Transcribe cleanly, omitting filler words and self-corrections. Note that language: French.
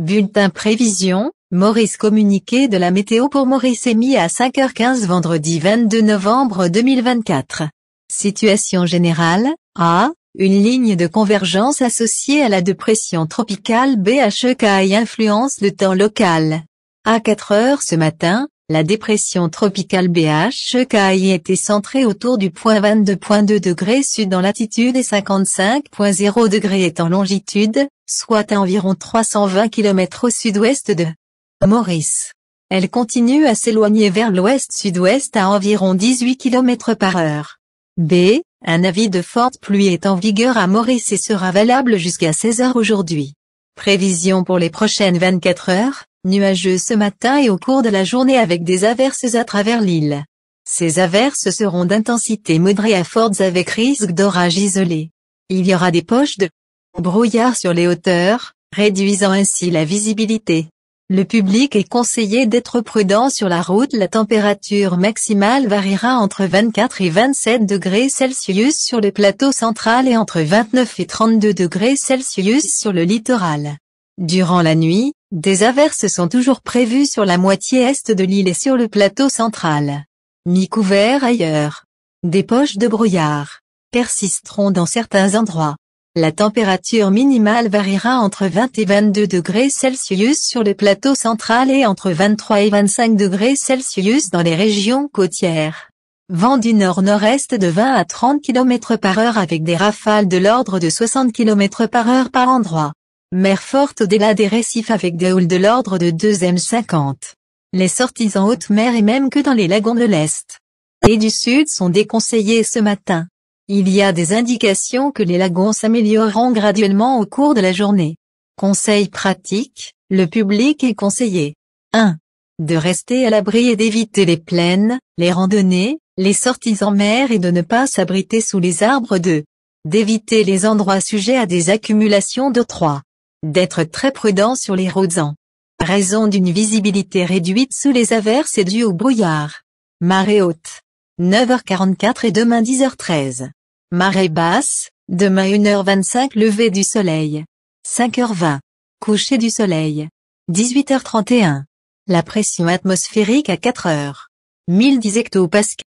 Bulletin prévision, Maurice communiqué de la météo pour Maurice émis à 5h15 vendredi 22 novembre 2024. Situation générale, A. Une ligne de convergence associée à la dépression tropicale BHEKI influence le temps local. À 4 heures ce matin, la dépression tropicale BHEKI était centrée autour du point 22,2 degrés sud en latitude et 55,0 degrés est en longitude, soit à environ 320 km au sud-ouest de Maurice. Elle continue à s'éloigner vers l'ouest-sud-ouest à environ 18 km par heure. B. Un avis de forte pluie est en vigueur à Maurice et sera valable jusqu'à 16 heures aujourd'hui. Prévision pour les prochaines 24 heures, nuageux ce matin et au cours de la journée avec des averses à travers l'île. Ces averses seront d'intensité modérée à fortes avec risque d'orage isolé. Il y aura des poches de brouillard sur les hauteurs, réduisant ainsi la visibilité. Le public est conseillé d'être prudent sur la route. La température maximale variera entre 24 et 27 degrés Celsius sur le plateau central et entre 29 et 32 degrés Celsius sur le littoral. Durant la nuit, des averses sont toujours prévues sur la moitié est de l'île et sur le plateau central. Mi-couvert ailleurs. Des poches de brouillard persisteront dans certains endroits. La température minimale variera entre 20 et 22 degrés Celsius sur le plateau central et entre 23 et 25 degrés Celsius dans les régions côtières. Vent du nord-nord-est de 20 à 30 km par heure avec des rafales de l'ordre de 60 km par heure par endroit. Mer forte au-delà des récifs avec des houles de l'ordre de 2m50. Les sorties en haute mer et même que dans les lagons de l'Est et du Sud sont déconseillées ce matin. Il y a des indications que les lagons s'amélioreront graduellement au cours de la journée. Conseils pratiques, le public est conseillé. 1. De rester à l'abri et d'éviter les plaines, les randonnées, les sorties en mer et de ne pas s'abriter sous les arbres. 2. D'éviter les endroits sujets à des accumulations d'eau. 3. D'être très prudent sur les routes en raison d'une visibilité réduite sous les averses et due au brouillard. Marée haute. 9h44 et demain 10h13. Marée basse, demain 1h25 lever du soleil. 5h20. Coucher du soleil. 18h31. La pression atmosphérique à 4 heures. 1010 hectopascales.